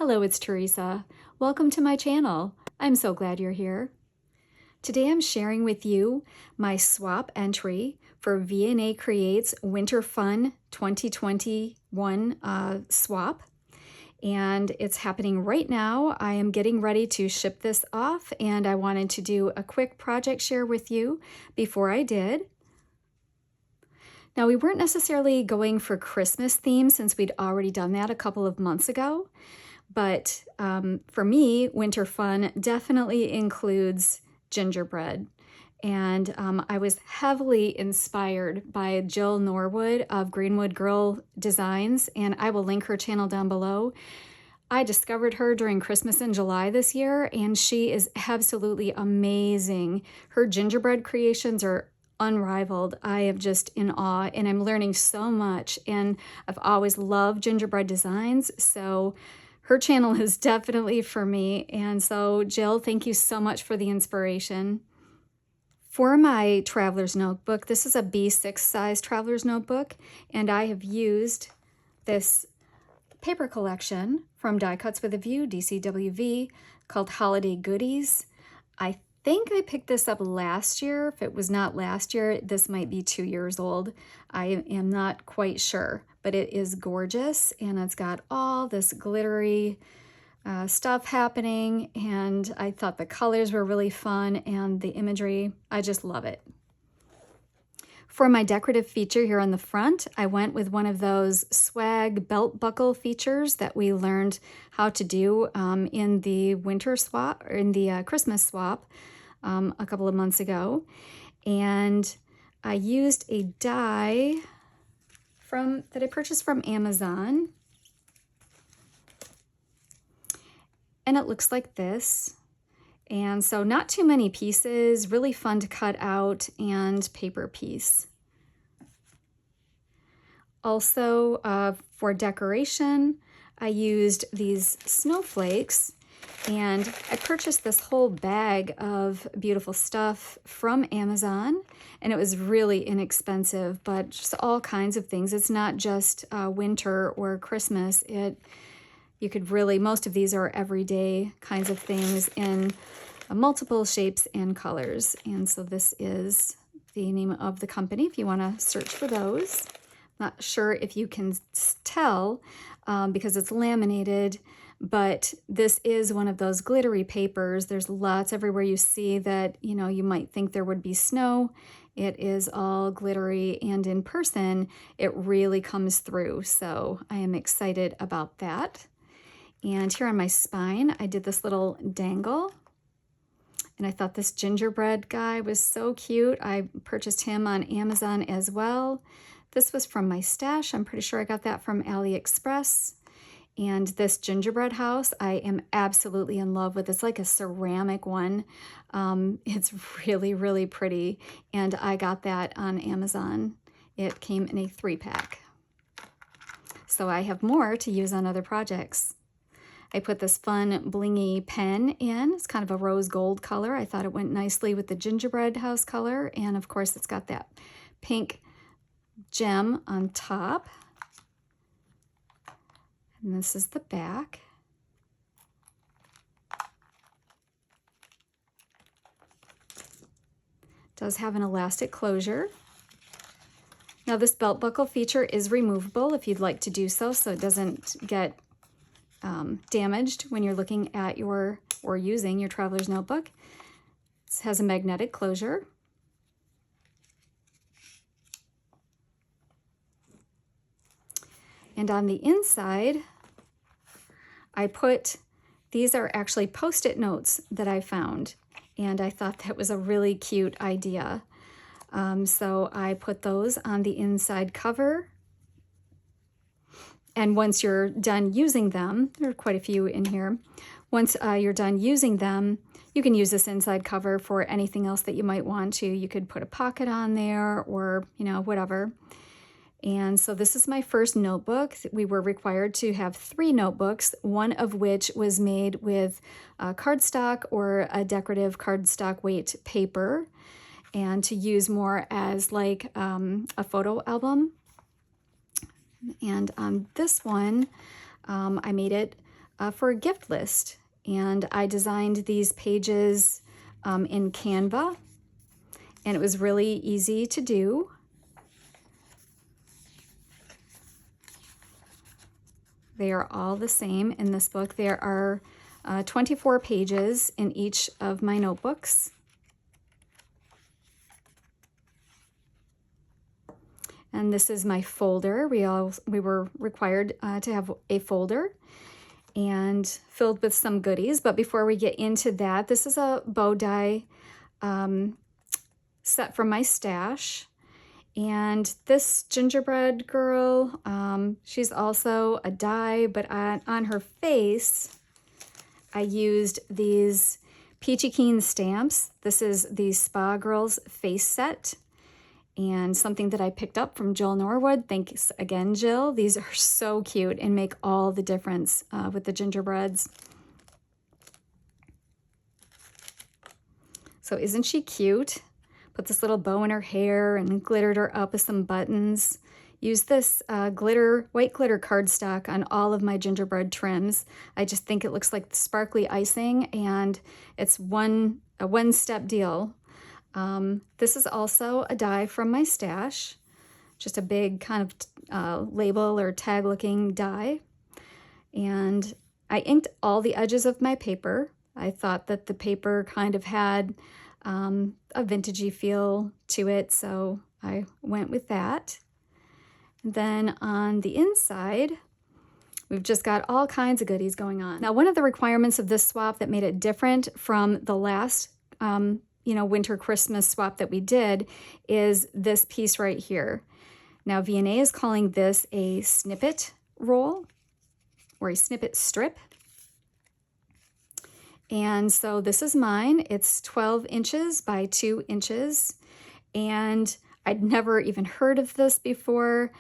Hello, it's Theresa. Welcome to my channel. I'm so glad you're here. Today I'm sharing with you my swap entry for Vianney Creates Winter Fun 2021 swap. And it's happening right now. I am getting ready to ship this off, and I wanted to do a quick project share with you before I did. Now, we weren't necessarily going for Christmas themes since we'd already done that a couple of months ago. But for me, winter fun definitely includes gingerbread. And I was heavily inspired by Jill Norwood of Greenwood Girl Designs, and I will link her channel down below. I discovered her during Christmas in July this year, and she is absolutely amazing. Her gingerbread creations are unrivaled. I am just in awe, and I'm learning so much. And I've always loved gingerbread designs, so her channel is definitely for me. And so, Jill, thank you so much for the inspiration. For my traveler's notebook, this is a B6 size traveler's notebook, and I have used this paper collection from Die Cuts with a View, DCWV, called Holiday Goodies. I think I picked this up last year. If it was not last year, this might be 2 years old. I am not quite sure, but it is gorgeous, and it's got all this glittery stuff happening, and I thought the colors were really fun, and the imagery, I just love it. For my decorative feature here on the front, I went with one of those swag belt buckle features that we learned how to do in the winter swap, or in the Christmas swap a couple of months ago. And I used a die that I purchased from Amazon. And it looks like this. And so not too many pieces, really fun to cut out, and paper piece. Also, for decoration, I used these snowflakes, and I purchased this whole bag of beautiful stuff from Amazon, and it was really inexpensive, but just all kinds of things. It's not just winter or Christmas. You could really, most of these are everyday kinds of things in multiple shapes and colors. And so this is the name of the company if you want to search for those. Not sure if you can tell because it's laminated, but this is one of those glittery papers. There's lots everywhere you see that, you might think there would be snow. It is all glittery, and in person, it really comes through. So I am excited about that. And here on my spine, I did this little dangle. And I thought this gingerbread guy was so cute. I purchased him on Amazon as well. This was from my stash. I'm pretty sure I got that from AliExpress. And this gingerbread house, I am absolutely in love with. It's like a ceramic one. It's really, really pretty. And I got that on Amazon. It came in a 3-pack. So I have more to use on other projects. I put this fun blingy pen in. It's kind of a rose gold color. I thought it went nicely with the gingerbread house color. And of course, it's got that pink gem on top. And this is the back. It does have an elastic closure. Now this belt buckle feature is removable if you'd like to do so it doesn't get damaged when you're looking at or using your traveler's notebook. It has a magnetic closure. And on the inside, these are actually Post-it notes that I found, and I thought that was a really cute idea. So I put those on the inside cover. And once you're done using them, there are quite a few in here. Once you're done using them, you can use this inside cover for anything else that you might want to. You could put a pocket on there or, whatever. And so this is my first notebook. We were required to have 3 notebooks, one of which was made with cardstock or a decorative cardstock weight paper, and to use more as like a photo album. And on this one, I made it for a gift list. And I designed these pages in Canva, and it was really easy to do. They are all the same in this book. There are 24 pages in each of my notebooks. And this is my folder. We were required to have a folder and filled with some goodies. But before we get into that, this is a bow die set from my stash. And this gingerbread girl, she's also a die, but on her face, I used these Peachy Keen stamps. This is the Spa Girls face set, and something that I picked up from Jill Norwood. Thanks again, Jill. These are so cute and make all the difference with the gingerbreads. So isn't she cute? Put this little bow in her hair and glittered her up with some buttons. Use this white glitter cardstock on all of my gingerbread trims. I just think it looks like sparkly icing, and it's a one-step deal. This is also a die from my stash, just a big kind of label or tag looking die. And I inked all the edges of my paper. I thought that the paper kind of had a vintagey feel to it, so I went with that. And then on the inside, we've just got all kinds of goodies going on. Now, one of the requirements of this swap that made it different from the last winter Christmas swap that we did is this piece right here. Now, Vianney is calling this a snippet roll or a snippet strip. And so this is mine. It's 12 inches by 2 inches. And I'd never even heard of this before.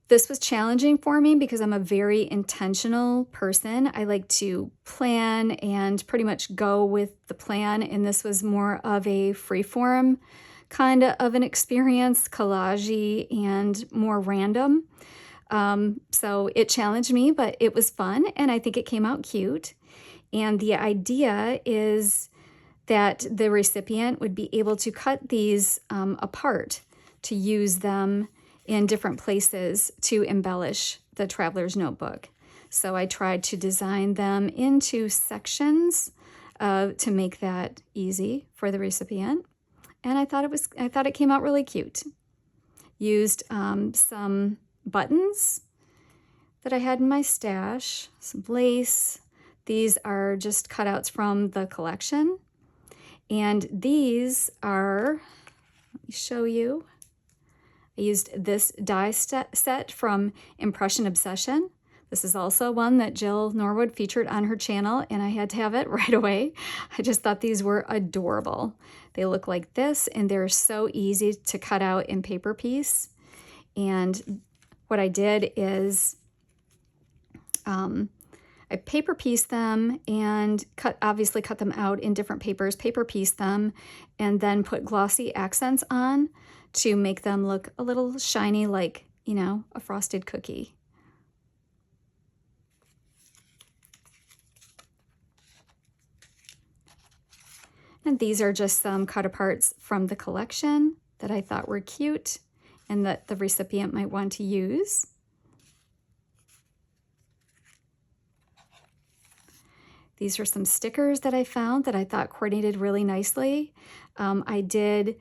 This was challenging for me because I'm a very intentional person. I like to plan and pretty much go with the plan. And this was more of a freeform kind of an experience, collage-y and more random. So it challenged me, but it was fun. And I think it came out cute. And the idea is that the recipient would be able to cut these apart to use them in different places to embellish the traveler's notebook. So I tried to design them into sections to make that easy for the recipient. And I thought it came out really cute. Used some buttons that I had in my stash, some lace. These are just cutouts from the collection. And these are, let me show you. I used this die set from Impression Obsession. This is also one that Jill Norwood featured on her channel, and I had to have it right away. I just thought these were adorable. They look like this, and they're so easy to cut out in paper piece. And what I did is I paper pieced them and obviously cut them out in different papers, paper pieced them, and then put glossy accents on to make them look a little shiny, like, a frosted cookie. And these are just some cut aparts from the collection that I thought were cute and that the recipient might want to use. These are some stickers that I found that I thought coordinated really nicely. I did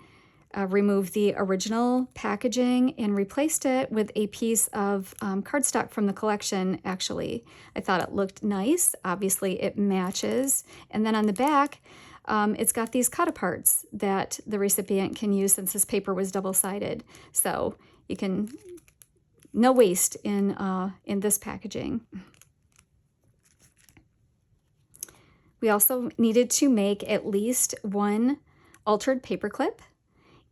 remove the original packaging and replaced it with a piece of cardstock from the collection, actually. I thought it looked nice. Obviously, it matches. And then on the back, it's got these cut aparts that the recipient can use since this paper was double-sided. So you can, no waste in this packaging. We also needed to make at least one altered paperclip,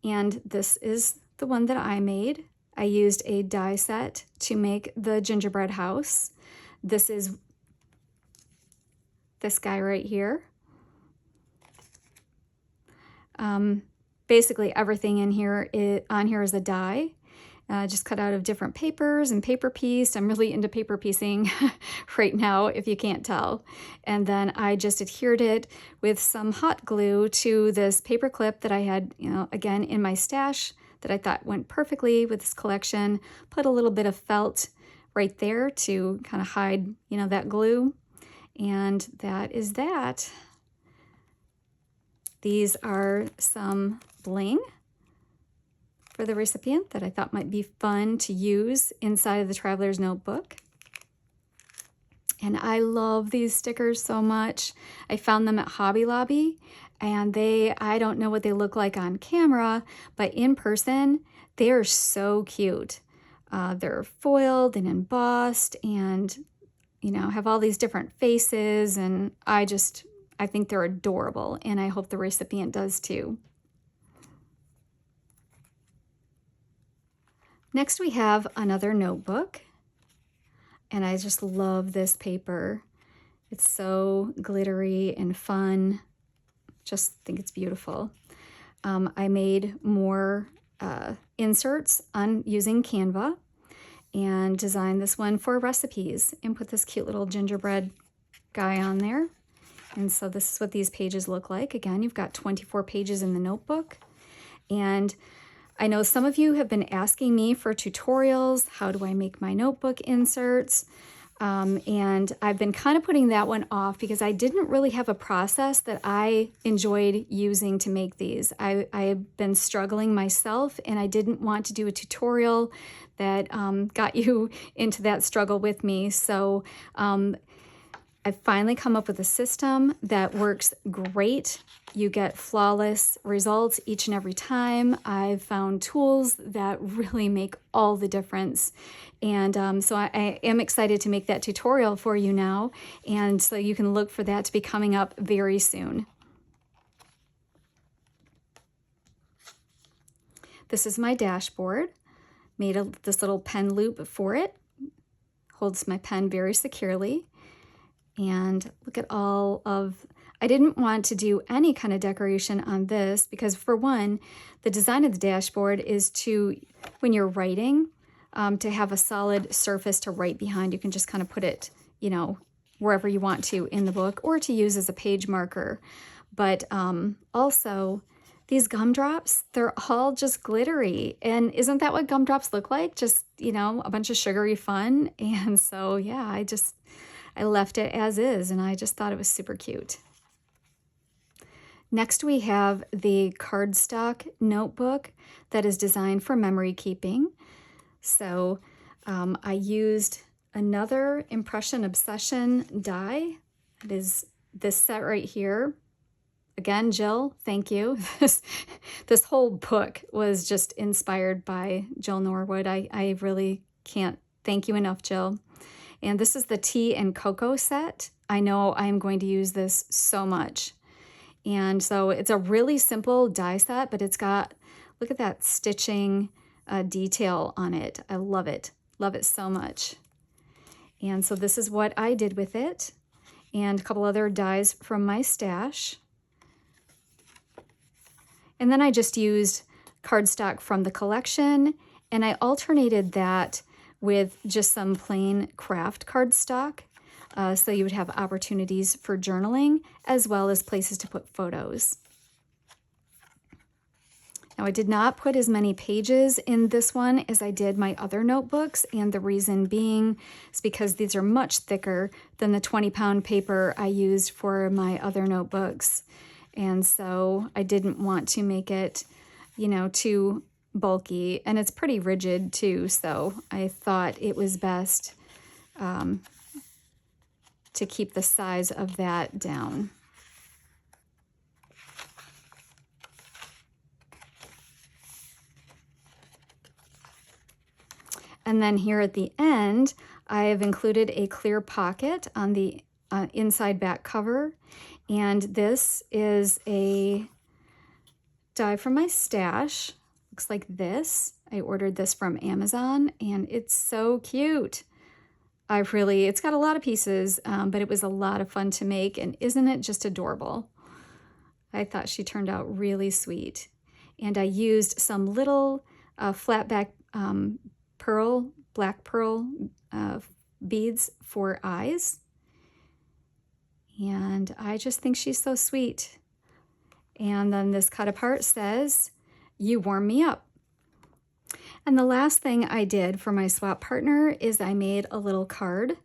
and this is the one that I made. I used a die set to make the gingerbread house. This is this guy right here. Basically everything on here is a die, just cut out of different papers and paper pieced. I'm really into paper piecing right now, if you can't tell. And then I just adhered it with some hot glue to this paper clip that I had, again, in my stash that I thought went perfectly with this collection. Put a little bit of felt right there to kind of hide, that glue. And that is that. These are some bling for the recipient that I thought might be fun to use inside of the Traveler's Notebook. And I love these stickers so much. I found them at Hobby Lobby, and I don't know what they look like on camera, but in person, they are so cute. They're foiled and embossed and, have all these different faces, and I think they're adorable, and I hope the recipient does too. Next, we have another notebook, and I just love this paper. It's so glittery and fun. Just think it's beautiful. I made more inserts using Canva and designed this one for recipes and put this cute little gingerbread guy on there. And so this is what these pages look like. Again, you've got 24 pages in the notebook, and I know some of you have been asking me for tutorials. How do I make my notebook inserts? And I've been kind of putting that one off because I didn't really have a process that I enjoyed using to make these. I have been struggling myself, and I didn't want to do a tutorial that got you into that struggle with me. So I've finally come up with a system that works great. You get flawless results each and every time. I've found tools that really make all the difference. And so I am excited to make that tutorial for you now. And so you can look for that to be coming up very soon. This is my dashboard. Made this little pen loop for it. Holds my pen very securely. And look at I didn't want to do any kind of decoration on this because, for one, the design of the dashboard is to, when you're writing, to have a solid surface to write behind. You can just kind of put it, wherever you want to in the book, or to use as a page marker. But also, these gumdrops, they're all just glittery. And isn't that what gumdrops look like? Just, a bunch of sugary fun. And so, yeah, I left it as is, and I just thought it was super cute. Next, we have the Cardstock Notebook that is designed for memory keeping. So I used another Impression Obsession die. It is this set right here. Again, Jill, thank you. This whole book was just inspired by Jill Norwood. I really can't thank you enough, Jill. And this is the Tea and Cocoa set. I know I am going to use this so much. And so it's a really simple die set, but it's got, look at that stitching detail on it. I love it. Love it so much. And so this is what I did with it. And a couple other dies from my stash. And then I just used cardstock from the collection, and I alternated that with just some plain craft cardstock, so you would have opportunities for journaling as well as places to put photos. Now, I did not put as many pages in this one as I did my other notebooks, and the reason being is because these are much thicker than the 20-pound paper I used for my other notebooks. And so I didn't want to make it, too bulky, and it's pretty rigid too, so I thought it was best to keep the size of that down. And then here at the end, I have included a clear pocket on the inside back cover, and this is a die from my stash. Looks like this. I ordered this from Amazon, and it's so cute. It's got a lot of pieces, but it was a lot of fun to make, and isn't it just adorable? I thought she turned out really sweet. And I used some little flat back black pearl beads for eyes. And I just think she's so sweet. And then this cut apart says, "You warm me up." And the last thing I did for my swap partner is I made a little card.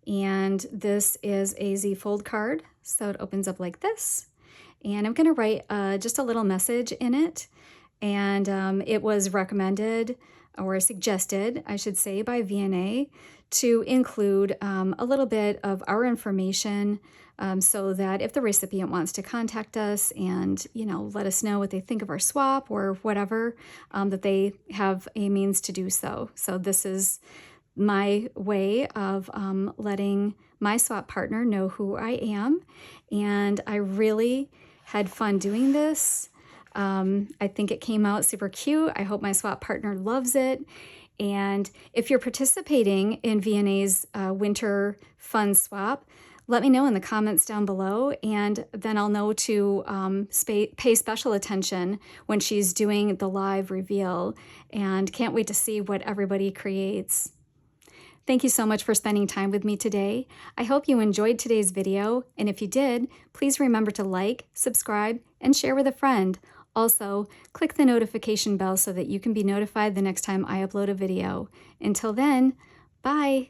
And this is a Z fold card. So it opens up like this. And I'm going to write just a little message in it. And it was recommended, or suggested, I should say, by Vianney to include a little bit of our information so that if the recipient wants to contact us and, let us know what they think of our swap or whatever, that they have a means to do so. So this is my way of letting my swap partner know who I am. And I really had fun doing this. I think it came out super cute. I hope my swap partner loves it. And if you're participating in Vianney's Winter Fun Swap, let me know in the comments down below, and then I'll know to pay special attention when she's doing the live reveal, and can't wait to see what everybody creates. Thank you so much for spending time with me today. I hope you enjoyed today's video, and if you did, please remember to like, subscribe, and share with a friend. Also, click the notification bell so that you can be notified the next time I upload a video. Until then, bye!